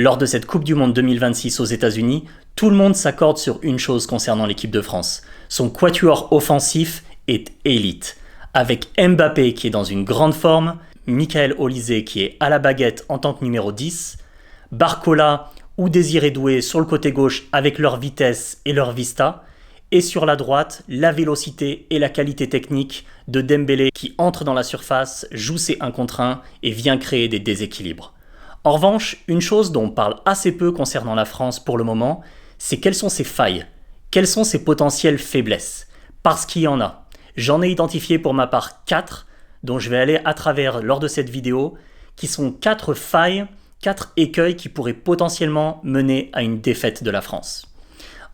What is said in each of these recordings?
Lors de cette Coupe du Monde 2026 aux États-Unis, tout le monde s'accorde sur une chose concernant l'équipe de France. Son quatuor offensif est élite. Avec Mbappé qui est dans une grande forme, Michael Olise qui est à la baguette en tant que numéro 10, Barcola ou Désiré Doué sur le côté gauche avec leur vitesse et leur vista, et sur la droite, la vélocité et la qualité technique de Dembélé qui entre dans la surface, joue ses 1 contre 1 et vient créer des déséquilibres. En revanche, une chose dont on parle assez peu concernant la France pour le moment, c'est quelles sont ses failles, quelles sont ses potentielles faiblesses. Parce qu'il y en a. J'en ai identifié pour ma part 4, dont je vais aller à travers lors de cette vidéo, qui sont 4 failles, 4 écueils qui pourraient potentiellement mener à une défaite de la France.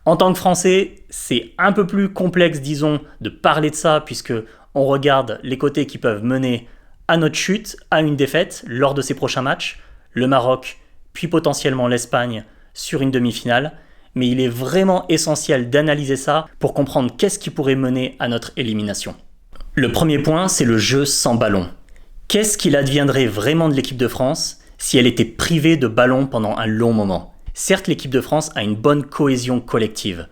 En tant que Français, c'est un peu plus complexe, disons, de parler de ça, puisque on regarde les côtés qui peuvent mener à notre chute, à une défaite lors de ces prochains matchs, le Maroc, puis potentiellement l'Espagne sur une demi-finale. Mais il est vraiment essentiel d'analyser ça pour comprendre qu'est-ce qui pourrait mener à notre élimination. Le premier point, c'est le jeu sans ballon. Qu'est-ce qu'il adviendrait vraiment de l'équipe de France si elle était privée de ballon pendant un long moment ? Certes, l'équipe de France a une bonne cohésion collective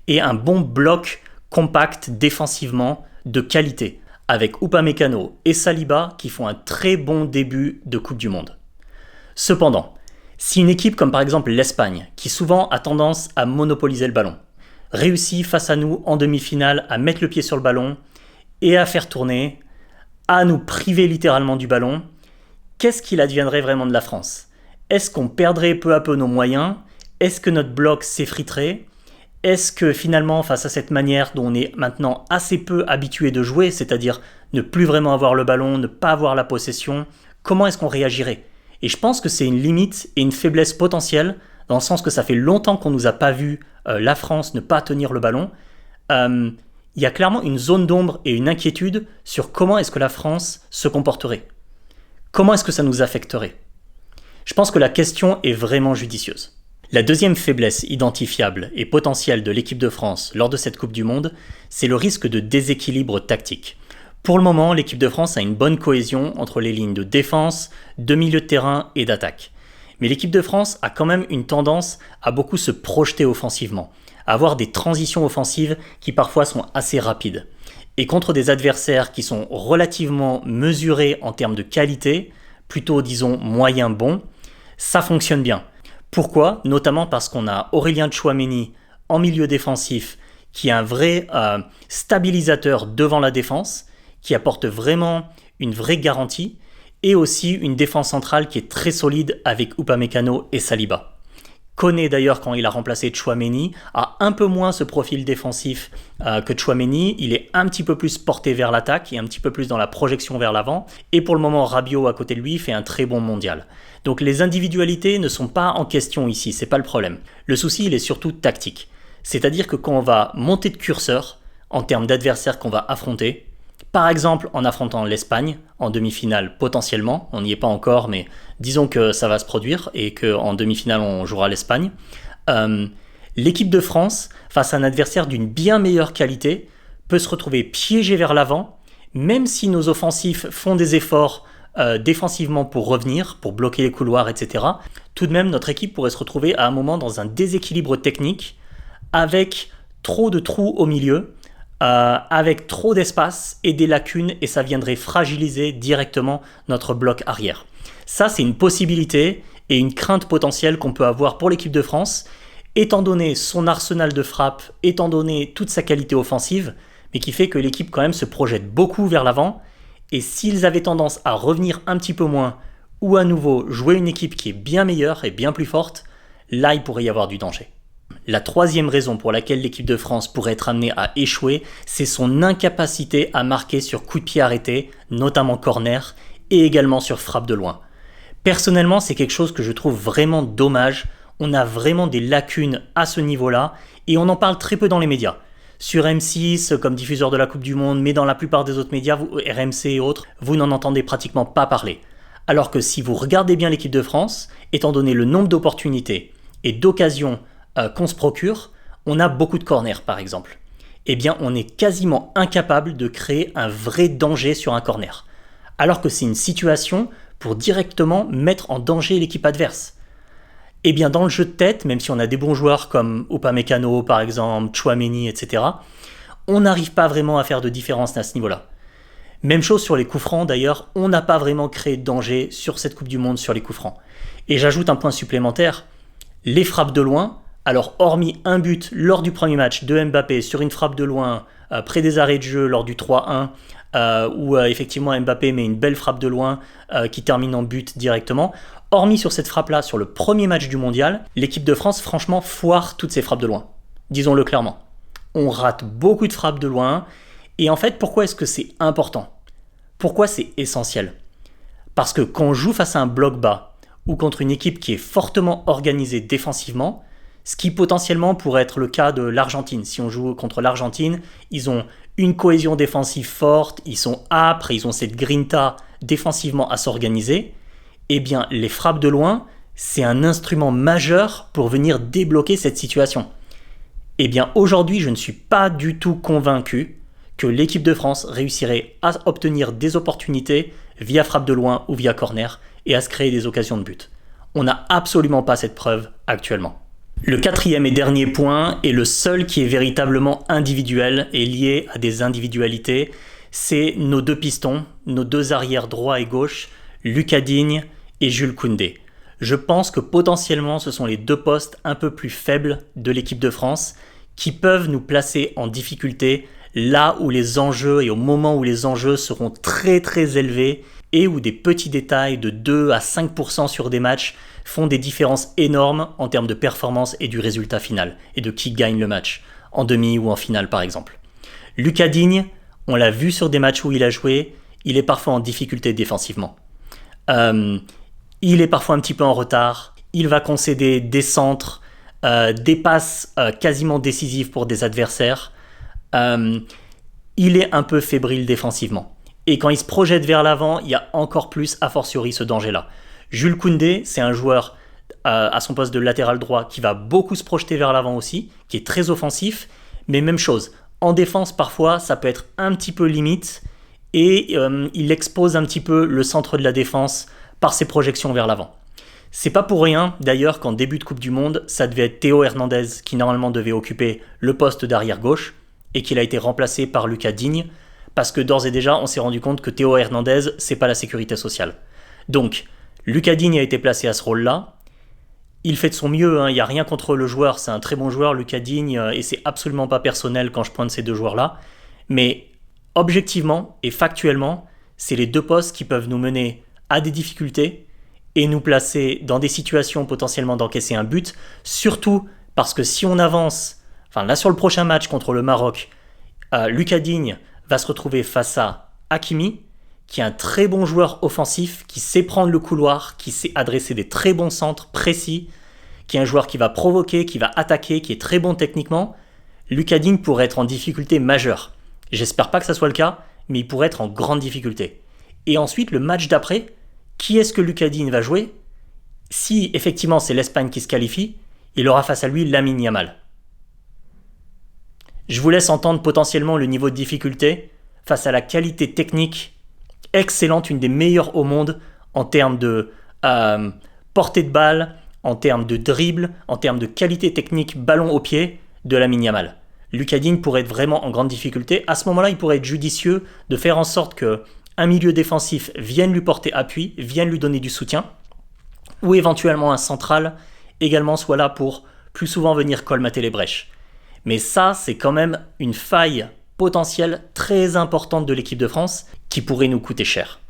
et un bon bloc compact défensivement de qualité, avec Upamecano et Saliba qui font un très bon début de Coupe du Monde. Cependant, si une équipe comme par exemple l'Espagne, qui souvent a tendance à monopoliser le ballon, réussit face à nous en demi-finale à mettre le pied sur le ballon et à faire tourner, à nous priver littéralement du ballon, qu'est-ce qu'il adviendrait vraiment de la France ? Est-ce qu'on perdrait peu à peu nos moyens ? Est-ce que notre bloc s'effriterait ? Est-ce que finalement, face à cette manière dont on est maintenant assez peu habitué de jouer, c'est-à-dire ne plus vraiment avoir le ballon, ne pas avoir la possession, comment est-ce qu'on réagirait ? Et je pense que c'est une limite et une faiblesse potentielle, dans le sens que ça fait longtemps qu'on ne nous a pas vu la France ne pas tenir le ballon. Il y a clairement une zone d'ombre et une inquiétude sur comment est-ce que la France se comporterait. Comment est-ce que ça nous affecterait ? Je pense que la question est vraiment judicieuse. La deuxième faiblesse identifiable et potentielle de l'équipe de France lors de cette Coupe du Monde, c'est le risque de déséquilibre tactique. Pour le moment, l'équipe de France a une bonne cohésion entre les lignes de défense, de milieu de terrain et d'attaque. Mais l'équipe de France a quand même une tendance à beaucoup se projeter offensivement, à avoir des transitions offensives qui parfois sont assez rapides. Et contre des adversaires qui sont relativement mesurés en termes de qualité, plutôt disons moyen bon, ça fonctionne bien. Pourquoi ? Notamment parce qu'on a Aurélien Tchouaméni en milieu défensif qui est un vrai stabilisateur devant la défense, qui apporte vraiment une vraie garantie, et aussi une défense centrale qui est très solide avec Upamecano et Saliba. Koné d'ailleurs, quand il a remplacé Tchouaméni, a un peu moins ce profil défensif que Tchouaméni. Il est un petit peu plus porté vers l'attaque et un petit peu plus dans la projection vers l'avant. Et pour le moment, Rabiot à côté de lui fait un très bon mondial. Donc les individualités ne sont pas en question ici, c'est pas le problème. Le souci, il est surtout tactique. C'est-à-dire que quand on va monter de curseur en termes d'adversaires qu'on va affronter, par exemple en affrontant l'Espagne en demi-finale potentiellement, on n'y est pas encore mais disons que ça va se produire et qu'en demi-finale on jouera l'Espagne, l'équipe de France face à un adversaire d'une bien meilleure qualité peut se retrouver piégée vers l'avant, même si nos offensifs font des efforts défensivement pour revenir, pour bloquer les couloirs, etc. Tout de même notre équipe pourrait se retrouver à un moment dans un déséquilibre technique avec trop de trous au milieu, avec trop d'espace et des lacunes, et ça viendrait fragiliser directement notre bloc arrière. Ça, c'est une possibilité et une crainte potentielle qu'on peut avoir pour l'équipe de France, étant donné son arsenal de frappe, étant donné toute sa qualité offensive, mais qui fait que l'équipe quand même se projette beaucoup vers l'avant, et s'ils avaient tendance à revenir un petit peu moins, ou à nouveau jouer une équipe qui est bien meilleure et bien plus forte, là il pourrait y avoir du danger. La troisième raison pour laquelle l'équipe de France pourrait être amenée à échouer, c'est son incapacité à marquer sur coup de pied arrêté, notamment corner, et également sur frappe de loin. Personnellement, c'est quelque chose que je trouve vraiment dommage. On a vraiment des lacunes à ce niveau-là, et on en parle très peu dans les médias. Sur M6, comme diffuseur de la Coupe du Monde, mais dans la plupart des autres médias, RMC et autres, vous n'en entendez pratiquement pas parler. Alors que si vous regardez bien l'équipe de France, étant donné le nombre d'opportunités et d'occasions qu'on se procure, on a beaucoup de corners par exemple. Eh bien, on est quasiment incapable de créer un vrai danger sur un corner. Alors que c'est une situation pour directement mettre en danger l'équipe adverse. Eh bien dans le jeu de tête, même si on a des bons joueurs comme Upamecano par exemple, Tchouaméni, etc., on n'arrive pas vraiment à faire de différence à ce niveau-là. Même chose sur les coups francs d'ailleurs, on n'a pas vraiment créé de danger sur cette Coupe du Monde sur les coups francs. Et j'ajoute un point supplémentaire, les frappes de loin, alors hormis un but lors du premier match de Mbappé sur une frappe de loin près des arrêts de jeu lors du 3-1, où effectivement Mbappé met une belle frappe de loin qui termine en but directement, hormis sur cette frappe-là, sur le premier match du mondial, l'équipe de France franchement foire toutes ses frappes de loin. Disons-le clairement. On rate beaucoup de frappes de loin. Et en fait, pourquoi est-ce que c'est important? Pourquoi c'est essentiel? Parce que quand on joue face à un bloc bas ou contre une équipe qui est fortement organisée défensivement, ce qui potentiellement pourrait être le cas de l'Argentine. Si on joue contre l'Argentine, ils ont une cohésion défensive forte, ils sont âpres, ils ont cette grinta défensivement à s'organiser. Eh bien, les frappes de loin, c'est un instrument majeur pour venir débloquer cette situation. Eh bien, aujourd'hui, je ne suis pas du tout convaincu que l'équipe de France réussirait à obtenir des opportunités via frappe de loin ou via corner et à se créer des occasions de but. On n'a absolument pas cette preuve actuellement. Le quatrième et dernier point, et le seul qui est véritablement individuel et lié à des individualités, c'est nos deux pistons, nos deux arrières droit et gauche, Lucas Digne et Jules Koundé. Je pense que potentiellement ce sont les deux postes un peu plus faibles de l'équipe de France qui peuvent nous placer en difficulté là où les enjeux et au moment où les enjeux seront très très élevés et où des petits détails de 2 à 5% sur des matchs font des différences énormes en termes de performance et du résultat final et de qui gagne le match, en demi ou en finale par exemple. Lucas Digne, on l'a vu sur des matchs où il a joué, il est parfois en difficulté défensivement. Il est parfois un petit peu en retard, il va concéder des centres, des passes quasiment décisives pour des adversaires. Il est un peu fébrile défensivement. Et quand il se projette vers l'avant, il y a encore plus a fortiori ce danger-là. Jules Koundé, c'est un joueur à son poste de latéral droit qui va beaucoup se projeter vers l'avant aussi, qui est très offensif, mais même chose. En défense, parfois, ça peut être un petit peu limite et il expose un petit peu le centre de la défense par ses projections vers l'avant. C'est pas pour rien, d'ailleurs, qu'en début de Coupe du Monde, ça devait être Théo Hernandez qui normalement devait occuper le poste d'arrière gauche et qu'il a été remplacé par Lucas Digne, parce que d'ores et déjà, on s'est rendu compte que Théo Hernandez, c'est pas la sécurité sociale. Donc, Lucas Digne a été placé à ce rôle-là. Il fait de son mieux, il n'y a rien contre le joueur, c'est un très bon joueur, Lucas Digne, et c'est absolument pas personnel quand je pointe ces deux joueurs-là. Mais objectivement et factuellement, c'est les deux postes qui peuvent nous mener à des difficultés et nous placer dans des situations potentiellement d'encaisser un but, surtout parce que si on avance, enfin là sur le prochain match contre le Maroc, Lucas Digne va se retrouver face à Hakimi, qui est un très bon joueur offensif, qui sait prendre le couloir, qui sait adresser des très bons centres précis, qui est un joueur qui va provoquer, qui va attaquer, qui est très bon techniquement. Lucas Digne pourrait être en difficulté majeure. J'espère pas que ça soit le cas, mais il pourrait être en grande difficulté. Et ensuite, le match d'après, qui est-ce que Lucas Digne va jouer? Si effectivement c'est l'Espagne qui se qualifie, il aura face à lui Lamine Yamal. Je vous laisse entendre potentiellement le niveau de difficulté face à la qualité technique excellente, une des meilleures au monde en termes de portée de balle, en termes de dribble, en termes de qualité technique ballon au pied de Lamine Yamal. Lucas Digne pourrait être vraiment en grande difficulté. À ce moment-là, il pourrait être judicieux de faire en sorte qu'un milieu défensif vienne lui porter appui, vienne lui donner du soutien, ou éventuellement un central également soit là pour plus souvent venir colmater les brèches. Mais ça, c'est quand même une faille potentielle très importante de l'équipe de France qui pourrait nous coûter cher.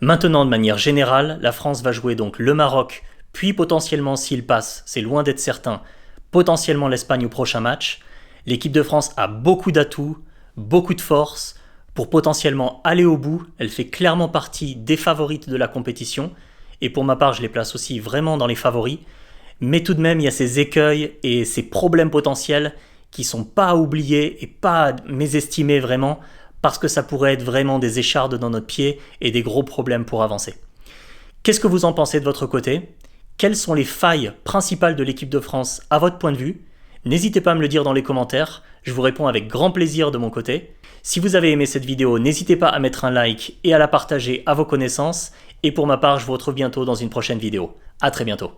Maintenant, de manière générale, la France va jouer donc le Maroc, puis potentiellement, s'il passe, c'est loin d'être certain, potentiellement l'Espagne au prochain match. L'équipe de France a beaucoup d'atouts, beaucoup de force pour potentiellement aller au bout. Elle fait clairement partie des favorites de la compétition. Et pour ma part, je les place aussi vraiment dans les favoris. Mais tout de même, il y a ces écueils et ces problèmes potentiels qui sont pas à oublier et pas à mésestimer vraiment, parce que ça pourrait être vraiment des échardes dans notre pied et des gros problèmes pour avancer. Qu'est-ce que vous en pensez de votre côté? Quelles sont les failles principales de l'équipe de France à votre point de vue? N'hésitez pas à me le dire dans les commentaires, je vous réponds avec grand plaisir de mon côté. Si vous avez aimé cette vidéo, n'hésitez pas à mettre un like et à la partager à vos connaissances. Et pour ma part, je vous retrouve bientôt dans une prochaine vidéo. À très bientôt.